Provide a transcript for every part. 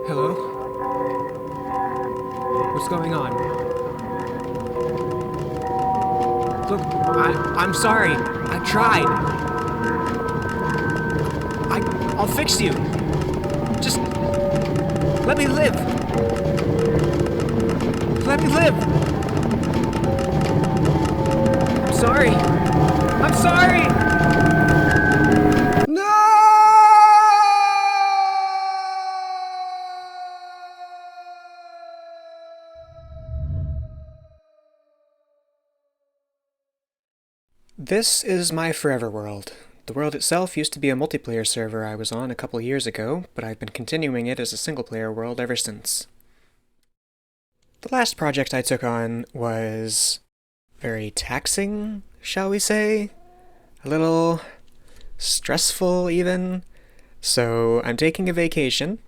Hello? What's going on? Look, I'm sorry. I tried. I'll fix you. Just let me live. Let me live. I'm sorry. I'm sorry. No! This is my forever world. The world itself used to be a multiplayer server I was on a couple years ago, but I've been continuing it as a single-player world ever since. The last project I took on was very taxing, shall we say? A little stressful, even. So I'm taking a vacation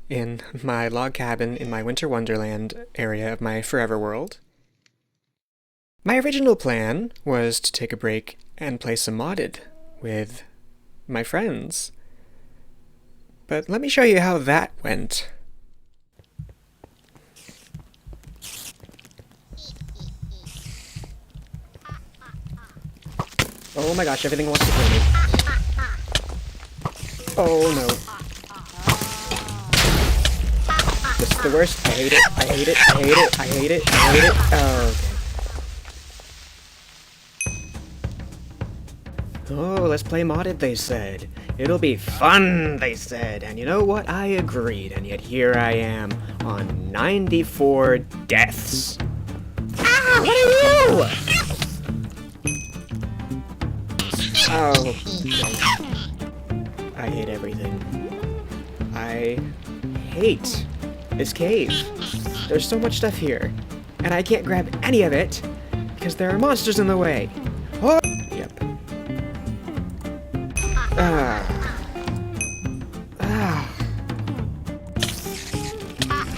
in my log cabin in my winter wonderland area of my forever world. My original plan was to take a break and play some modded with my friends. But let me show you how that went. Oh my gosh, everything wants to kill me. Oh no. This is the worst. I hate it. I hate it. I hate it. I hate it. I hate it. Oh, okay. Oh, let's play modded, they said. It'll be fun, they said. And you know what? I agreed. And yet here I am on 94 deaths. Ah, what are you? Oh. I hate everything. I hate this cave. There's so much stuff here. And I can't grab any of it because there are monsters in the way. Oh! Yep. Ah. Ah.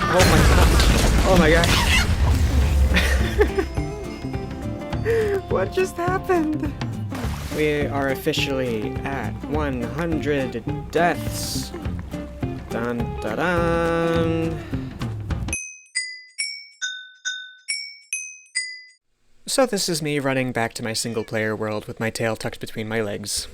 Oh my god. Oh my god. What just happened? We are officially at 100 deaths. Dun dun dun. So this is me running back to my single-player world with my tail tucked between my legs.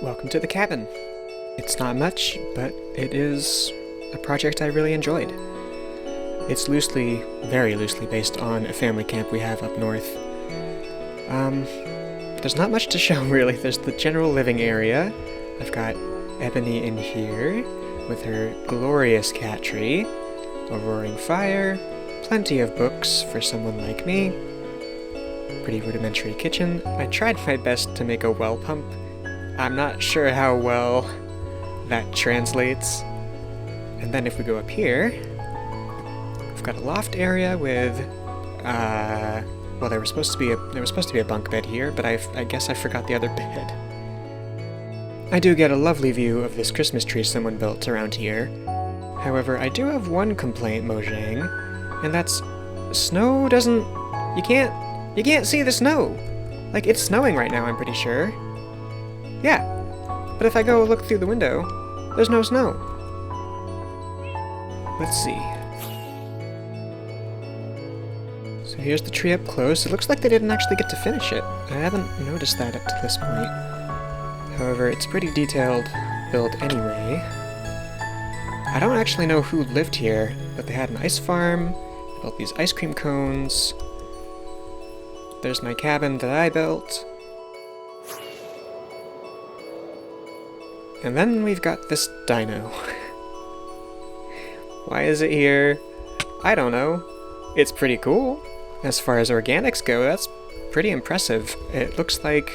Welcome to the cabin. It's not much, but it is a project I really enjoyed. It's loosely, very loosely based on a family camp we have up north. There's not much to show really. There's the general living area. I've got Ebony in here with her glorious cat tree, a roaring fire, plenty of books for someone like me, pretty rudimentary kitchen. I tried my best to make a well pump. I'm not sure how well that translates. And then if we go up here, we've got a loft area with, well, there was supposed to be a bunk bed here, but I guess I forgot the other bed. I do get a lovely view of this Christmas tree someone built around here. However, I do have one complaint, Mojang, and that's snow doesn't, you can't see the snow. Like, it's snowing right now, I'm pretty sure. Yeah, but if I go look through the window, there's no snow. Let's see. So here's the tree up close. It looks like they didn't actually get to finish it. I haven't noticed that up to this point. However, it's pretty detailed build anyway. I don't actually know who lived here, but they had an ice farm, they built these ice cream cones. There's my cabin that I built. And then we've got this dino. Why is it here? I don't know. It's pretty cool. As far as organics go, that's pretty impressive. It looks like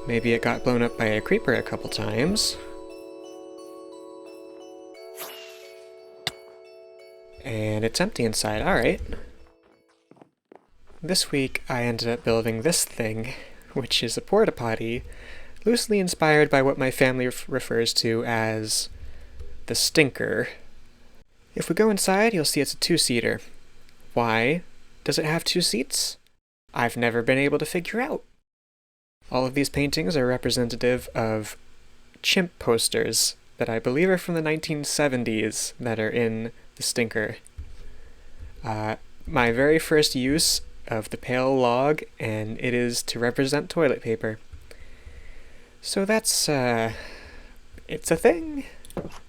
maybe it got blown up by a creeper a couple times. And it's empty inside, alright. This week I ended up building this thing, which is a porta potty, loosely inspired by what my family refers to as the Stinker. If we go inside, you'll see it's a two-seater. Why does it have two seats? I've never been able to figure out. All of these paintings are representative of chimp posters that I believe are from the 1970s that are in the Stinker. My very first use of the pale log, and it is to represent toilet paper. So that's, it's a thing.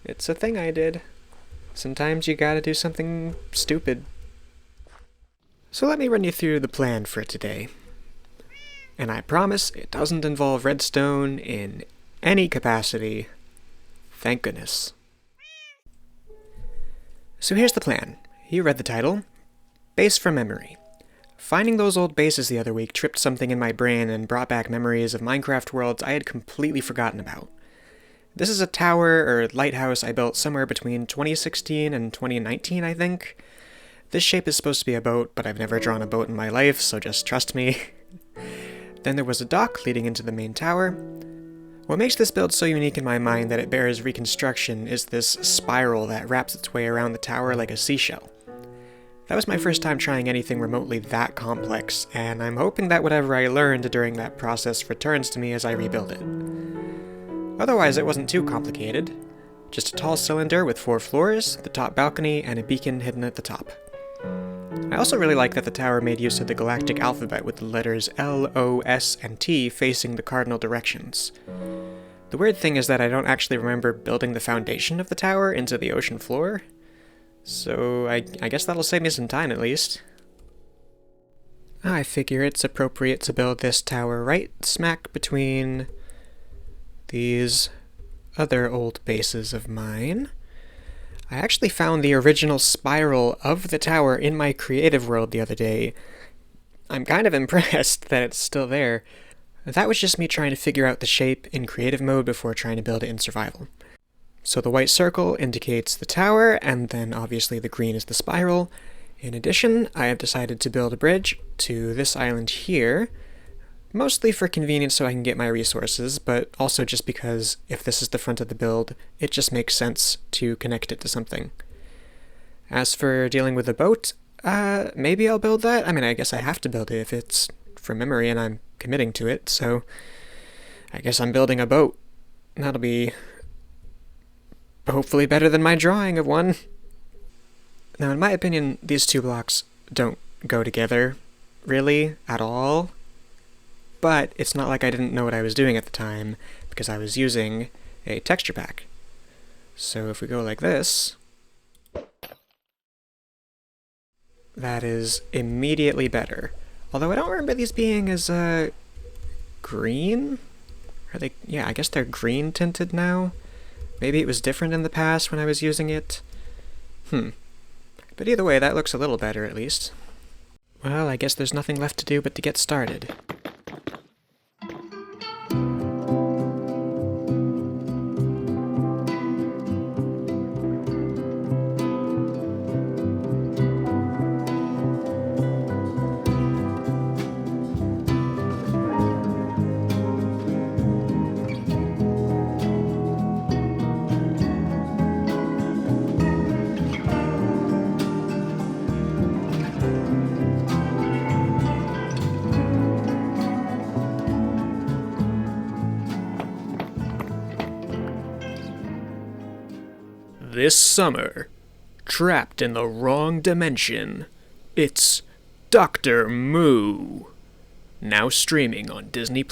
It's a thing I did. Sometimes you gotta do something stupid. So let me run you through the plan for today. And I promise it doesn't involve redstone in any capacity. Thank goodness. So here's the plan. You read the title. Base from memory. Finding those old bases the other week tripped something in my brain and brought back memories of Minecraft worlds I had completely forgotten about. This is a tower or lighthouse I built somewhere between 2016 and 2019, I think. This shape is supposed to be a boat, but I've never drawn a boat in my life, so just trust me. Then there was a dock leading into the main tower. What makes this build so unique in my mind that it bears reconstruction is this spiral that wraps its way around the tower like a seashell. That was my first time trying anything remotely that complex, and I'm hoping that whatever I learned during that process returns to me as I rebuild it. Otherwise, it wasn't too complicated. Just a tall cylinder with 4 floors, the top balcony, and a beacon hidden at the top. I also really like that the tower made use of the galactic alphabet with the letters L, O, S, and T facing the cardinal directions. The weird thing is that I don't actually remember building the foundation of the tower into the ocean floor, so I guess that'll save me some time at least. I figure it's appropriate to build this tower right smack between these other old bases of mine. I actually found the original spiral of the tower in my creative world the other day. I'm kind of impressed that it's still there. That was just me trying to figure out the shape in creative mode before trying to build it in survival. So the white circle indicates the tower, and then obviously the green is the spiral. In addition, I have decided to build a bridge to this island here, mostly for convenience so I can get my resources, but also just because if this is the front of the build, it just makes sense to connect it to something. As for dealing with the boat, maybe I'll build that. I mean, I guess I have to build it if it's from memory and I'm committing to it, so I guess I'm building a boat. That'll be hopefully better than my drawing of one. Now, in my opinion, these two blocks don't go together, really, at all. But it's not like I didn't know what I was doing at the time, because I was using a texture pack. So if we go like this, that is immediately better. Although I don't remember these being as, green? Are they? Yeah, I guess they're green tinted now. Maybe it was different in the past when I was using it. But either way, that looks a little better at least. Well, I guess there's nothing left to do but to get started. This summer, trapped in the wrong dimension, it's Dr. Moo. Now streaming on Disney+.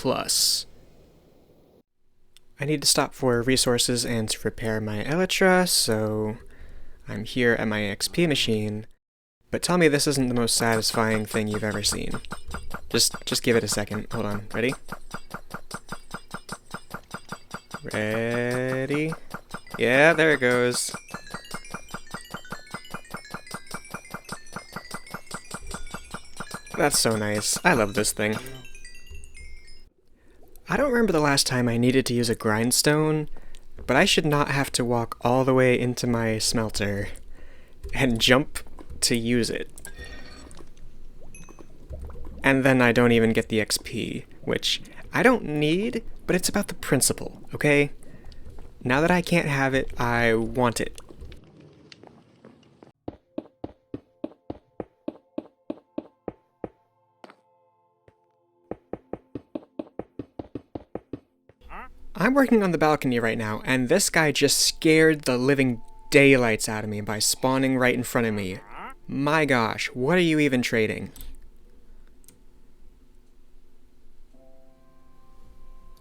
I need to stop for resources and to repair my elytra, so I'm here at my XP machine. But tell me this isn't the most satisfying thing you've ever seen. Just give it a second. Hold on. Ready? Ready? Yeah, there it goes. That's so nice. I love this thing. I don't remember the last time I needed to use a grindstone, but I should not have to walk all the way into my smelter and jump to use it. And then I don't even get the XP, which I don't need, but it's about the principle, okay? Now that I can't have it, I want it. I'm working on the balcony right now, and this guy just scared the living daylights out of me by spawning right in front of me. My gosh, what are you even trading?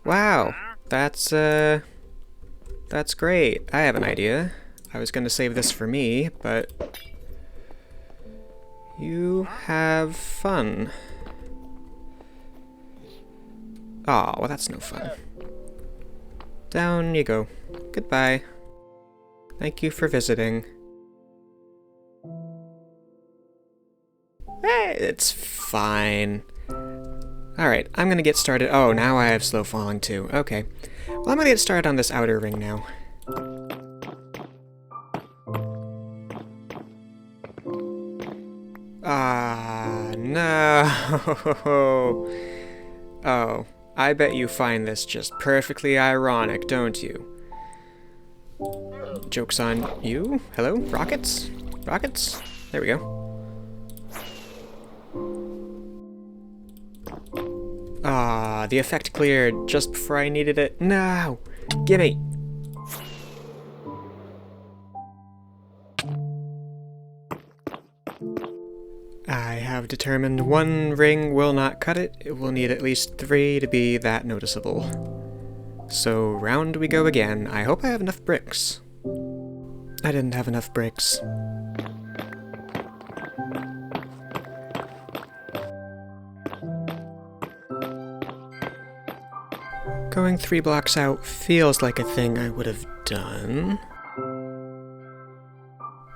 Wow, that's great. I have an idea. I was gonna save this for me, but you have fun. Aw, well that's no fun. Down you go. Goodbye. Thank you for visiting. It's fine. Alright, I'm gonna get started. Oh, now I have slow falling too. Okay. Well, I'm gonna get started on this outer ring now. Ah, no. Oh, I bet you find this just perfectly ironic, don't you? Joke's on you. Hello? Rockets? Rockets? There we go. Ah, the effect cleared just before I needed it. No! Gimme! I have determined one ring will not cut it. It will need at least 3 to be that noticeable. So round we go again. I hope I have enough bricks. I didn't have enough bricks. Going 3 blocks out feels like a thing I would have done.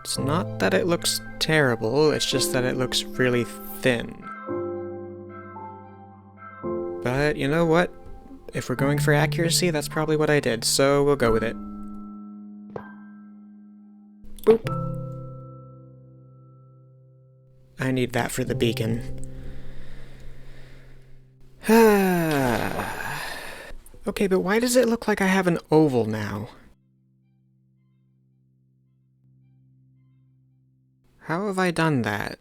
It's not that it looks terrible, it's just that it looks really thin. But you know what? If we're going for accuracy, that's probably what I did, so we'll go with it. Boop. I need that for the beacon. Okay, but why does it look like I have an oval now? How have I done that?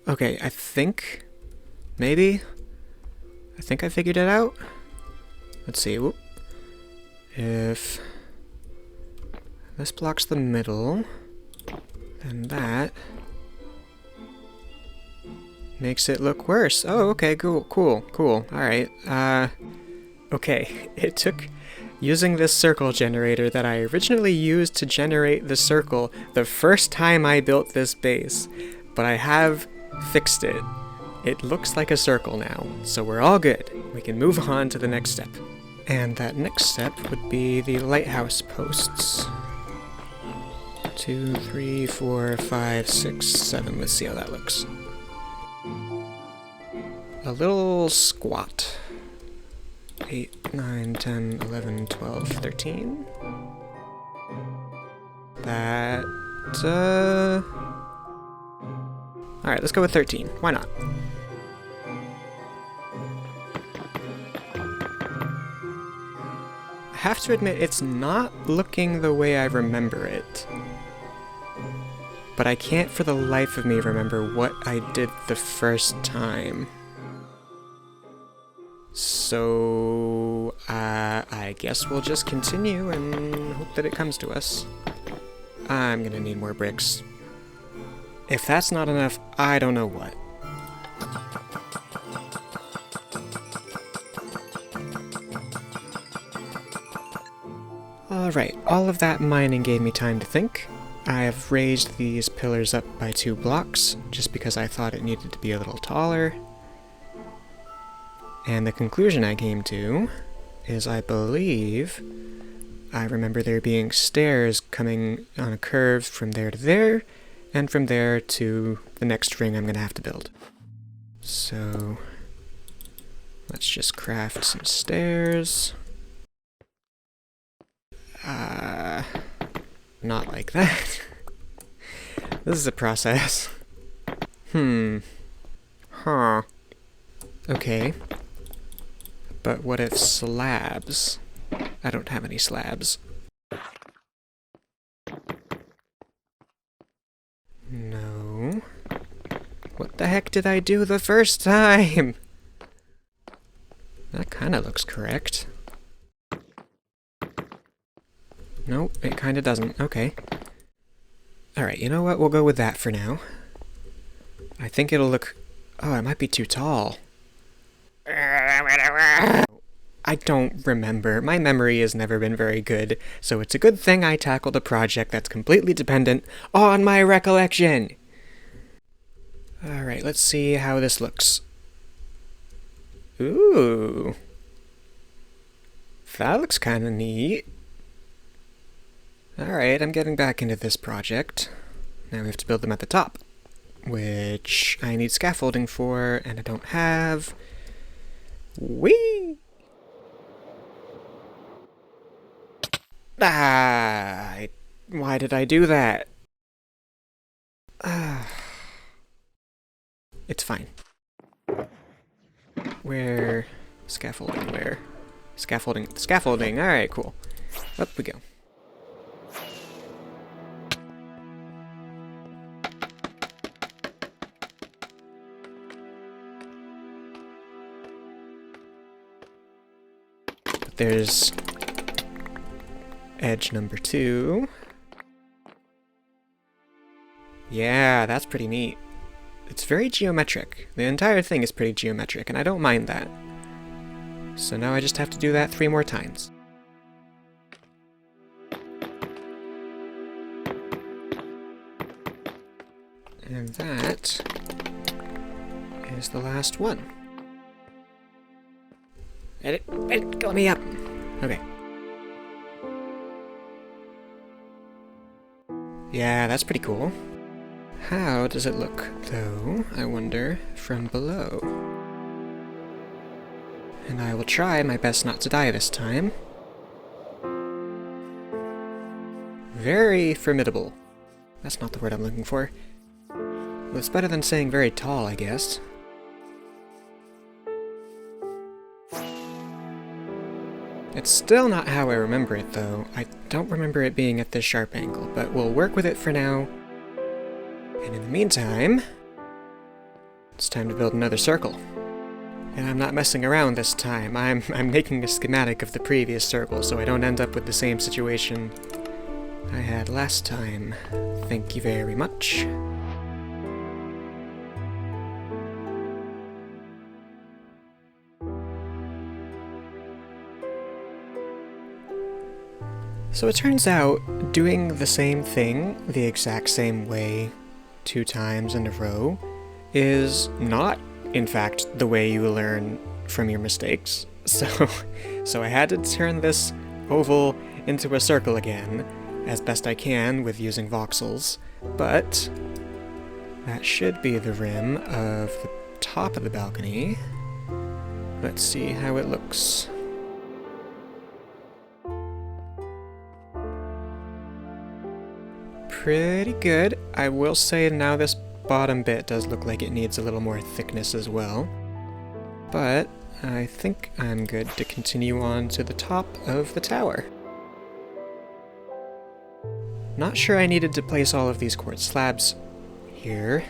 Okay, I think... maybe? I think I figured it out? Let's see, whoop. If... this blocks the middle, then that... makes it look worse. Oh, okay, cool. Alright, okay, it took using this circle generator that I originally used to generate the circle the first time I built this base, but I have fixed it. It looks like a circle now, so we're all good. We can move on to the next step. And that next step would be the lighthouse posts. 2, 3, 4, 5, 6, 7. Let's see how that looks. A little squat. 8, 9, 10, 11, 12, 13. That, alright, let's go with 13. Why not? I have to admit, it's not looking the way I remember it. But I can't for the life of me remember what I did the first time. So, I guess we'll just continue and hope that it comes to us. I'm gonna need more bricks. If that's not enough, I don't know what. Alright, all of that mining gave me time to think. I have raised these pillars up by 2 blocks, just because I thought it needed to be a little taller. And the conclusion I came to is I believe I remember there being stairs coming on a curve from there to there, and from there to the next ring I'm going to have to build. So let's just craft some stairs. Not like that. This is a process. Huh. Okay. But what if slabs? I don't have any slabs. No. What the heck did I do the first time? That kinda looks correct. Nope, it kinda doesn't. Okay. Alright, you know what? We'll go with that for now. I think it'll look... Oh, it might be too tall. I don't remember. My memory has never been very good, so it's a good thing I tackled a project that's completely dependent on my recollection! Alright, let's see how this looks. Ooh. That looks kinda neat. Alright, I'm getting back into this project. Now we have to build them at the top, which I need scaffolding for, and I don't have. Whee! Why did I do that? It's fine. Where? Scaffolding, where? Scaffolding, alright, cool. Up we go. There's edge number 2. Yeah, that's pretty neat. It's very geometric. The entire thing is pretty geometric, and I don't mind that. So now I just have to do that 3 more times. And that is the last one. Edit, let me up. Okay. Yeah, that's pretty cool. How does it look, though, I wonder, from below? And I will try my best not to die this time. Very formidable. That's not the word I'm looking for. Well, it's better than saying very tall, I guess. It's still not how I remember it, though. I don't remember it being at this sharp angle, but we'll work with it for now. And in the meantime, it's time to build another circle. And I'm not messing around this time. I'm making a schematic of the previous circle, so I don't end up with the same situation I had last time. Thank you very much. So it turns out, doing the same thing the exact same way 2 times in a row is not, in fact, the way you learn from your mistakes. So I had to turn this oval into a circle again, as best I can with using voxels, but that should be the rim of the top of the balcony. Let's see how it looks. Pretty good. I will say now this bottom bit does look like it needs a little more thickness as well. But I think I'm good to continue on to the top of the tower. Not sure I needed to place all of these quartz slabs here,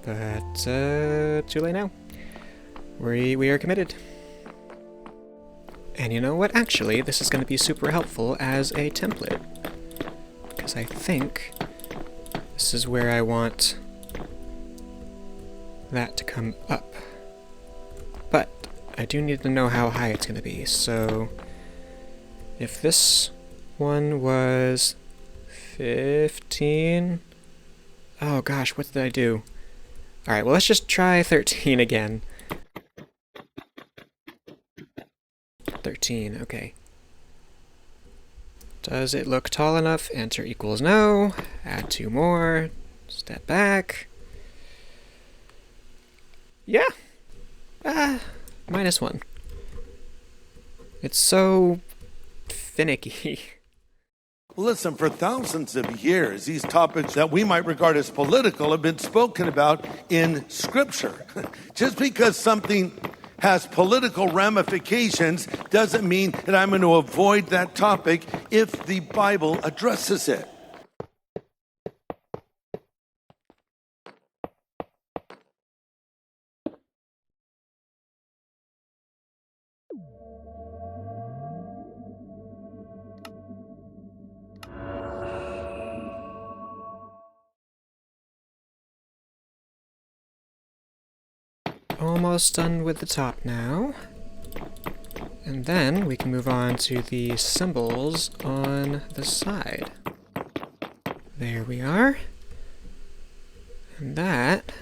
but too late now. We are committed. And you know what? Actually, this is going to be super helpful as a template. Because I think this is where I want that to come up. But I do need to know how high it's going to be, so if this one was 15... Oh gosh, what did I do? Alright, well let's just try 13 again. 13, okay. Does it look tall enough? Answer equals no. Add 2 more. Step back. Yeah. -1. It's so finicky. Listen, for thousands of years, these topics that we might regard as political have been spoken about in Scripture. Just because something has political ramifications doesn't mean that I'm going to avoid that topic if the Bible addresses it. Almost done with the top now. And then we can move on to the symbols on the side. There we are. And that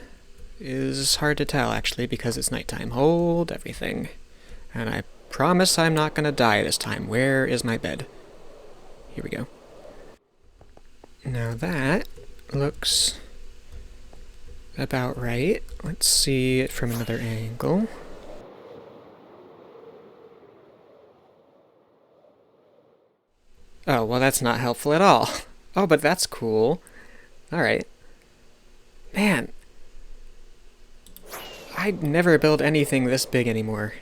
is hard to tell, actually, because it's nighttime. Hold everything. And I promise I'm not gonna die this time. Where is my bed? Here we go. Now that looks about right. Let's see it from another angle. Oh, well that's not helpful at all. Oh, but that's cool. Alright. Man. I'd never build anything this big anymore.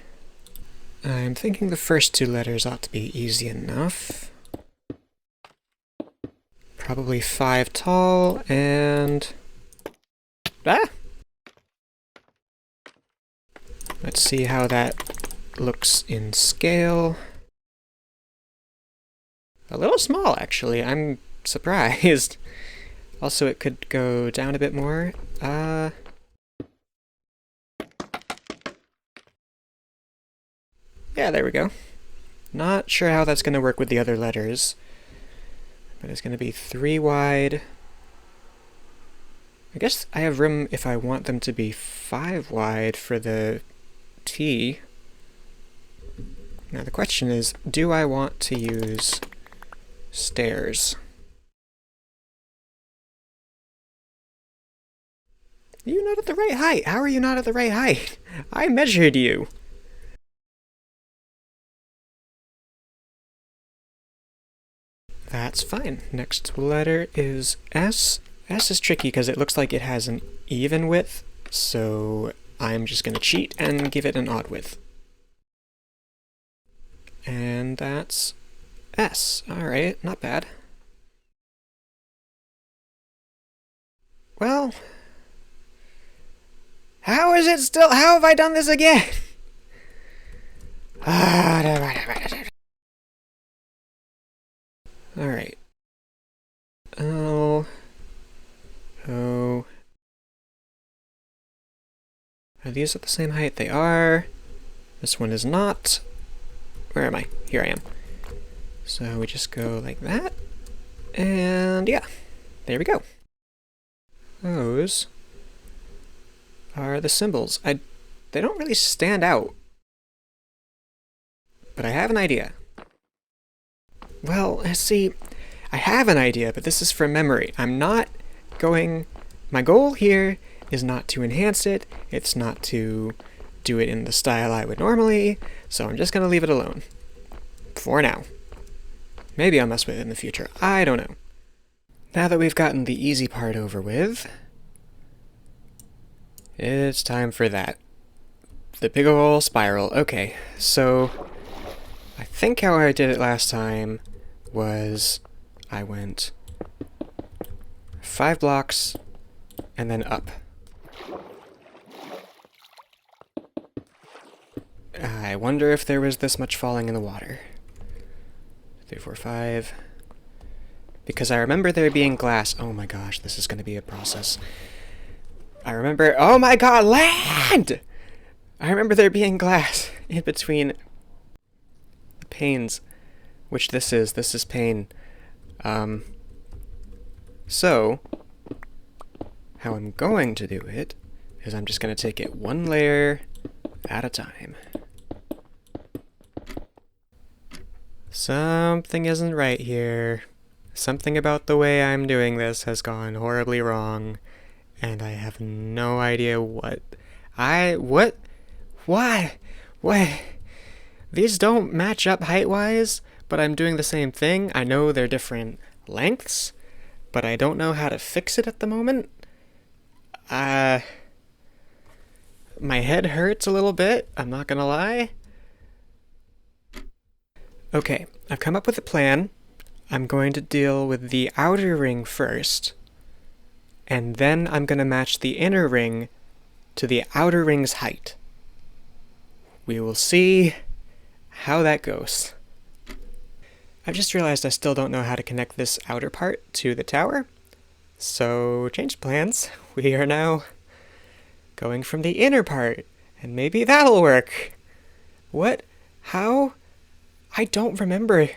I'm thinking the first two letters ought to be easy enough. Probably 5 tall and... Ah! Let's see how that looks in scale. A little small, actually. I'm surprised. Also, it could go down a bit more. Yeah, there we go. Not sure how that's going to work with the other letters. But it's going to be 3 wide. I guess I have room if I want them to be 5 wide for the T. Now the question is, do I want to use stairs? You're not at the right height. How are you not at the right height? I measured you. That's fine. Next letter is S. S is tricky because it looks like it has an even width, so I'm just going to cheat and give it an odd width. And that's S. Alright, not bad. Well, how is it still? How have I done this again? Alright. Oh. Are these at the same height? They are. This one is not. Where am I? Here I am. So we just go like that. And yeah, there we go. Those are the symbols. They don't really stand out. But I have an idea. Well, see, I have an idea, but this is from memory. I'm not going... My goal here is not to enhance it. It's not to do it in the style I would normally, so I'm just going to leave it alone. For now. Maybe I'll mess with it in the future. I don't know. Now that we've gotten the easy part over with, it's time for that. The big ol' spiral. Okay, so I think how I did it last time was I went 5 blocks and then up. I wonder if there was this much falling in the water. 3, 4, 5. Because I remember there being glass. Oh my gosh, this is going to be a process. I remember... Oh my god, land! I remember there being glass in between the panes, which this is. This is pane. So, how I'm going to do it is I'm just going to take it one layer at a time. Something isn't right here. Something about the way I'm doing this has gone horribly wrong, and I have no idea what. What? Why? What? These don't match up height-wise, but I'm doing the same thing. I know they're different lengths, but I don't know how to fix it at the moment. My head hurts a little bit, I'm not gonna lie. Okay, I've come up with a plan. I'm going to deal with the outer ring first, and then I'm going to match the inner ring to the outer ring's height. We will see how that goes. I've just realized I still don't know how to connect this outer part to the tower, so change plans. We are now going from the inner part, and maybe that'll work. What? How? I don't remember.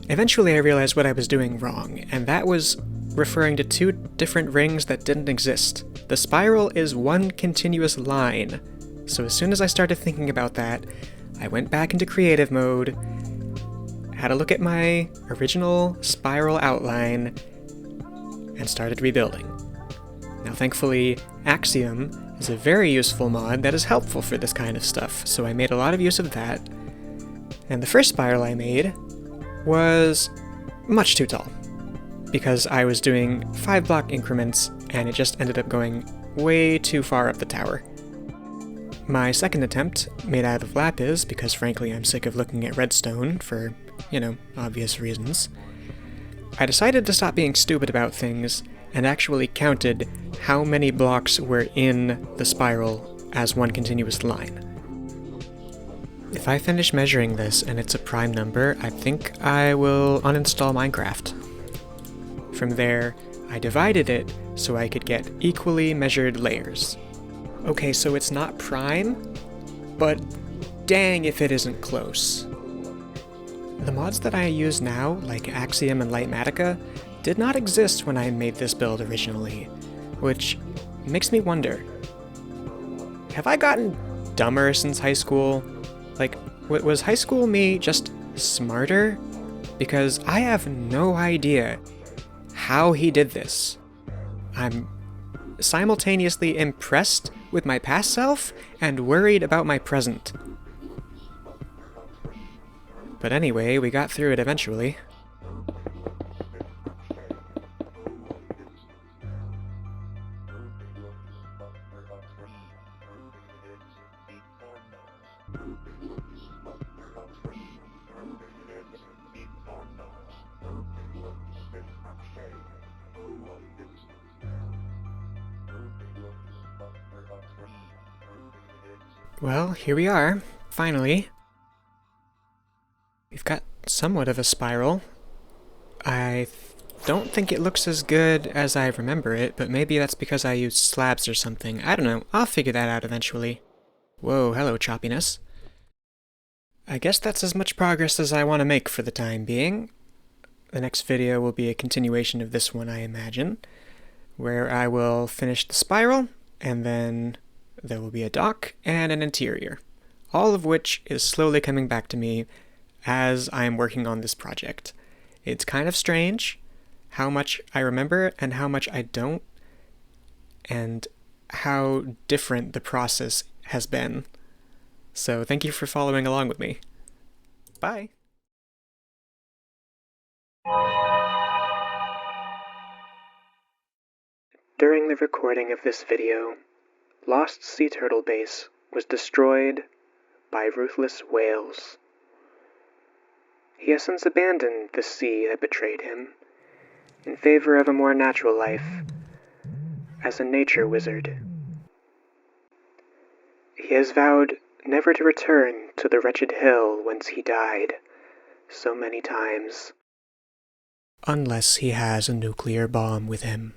Eventually I realized what I was doing wrong, and that was referring to two different rings that didn't exist. The spiral is one continuous line. So as soon as I started thinking about that, I went back into creative mode, had a look at my original spiral outline, and started rebuilding. Now thankfully, Axiom is a very useful mod that is helpful for this kind of stuff, so I made a lot of use of that. And the first spiral I made was much too tall, because I was doing 5-block increments and it just ended up going way too far up the tower. My second attempt, made out of lapis, because frankly I'm sick of looking at redstone for, obvious reasons, I decided to stop being stupid about things and actually counted how many blocks were in the spiral as one continuous line. If I finish measuring this and it's a prime number, I think I will uninstall Minecraft. From there, I divided it so I could get equally measured layers. Okay, so it's not prime, but dang if it isn't close. The mods that I use now, like Axiom and Lightmatica, did not exist when I made this build originally, which makes me wonder, have I gotten dumber since high school? Like, was high school me just smarter? Because I have no idea how he did this. I'm simultaneously impressed with my past self and worried about my present. But anyway, we got through it eventually. Well, here we are, finally. We've got somewhat of a spiral. I don't think it looks as good as I remember it, but maybe that's because I used slabs or something. I don't know, I'll figure that out eventually. Whoa, hello choppiness. I guess that's as much progress as I want to make for the time being. The next video will be a continuation of this one, I imagine, where I will finish the spiral, and then there will be a dock and an interior, all of which is slowly coming back to me as I am working on this project. It's kind of strange how much I remember and how much I don't, and how different the process has been. So thank you for following along with me. Bye! During the recording of this video, Lost Sea Turtle Base was destroyed by ruthless whales. He has since abandoned the sea that betrayed him in favor of a more natural life as a nature wizard. He has vowed never to return to the wretched hill whence he died so many times, unless he has a nuclear bomb with him.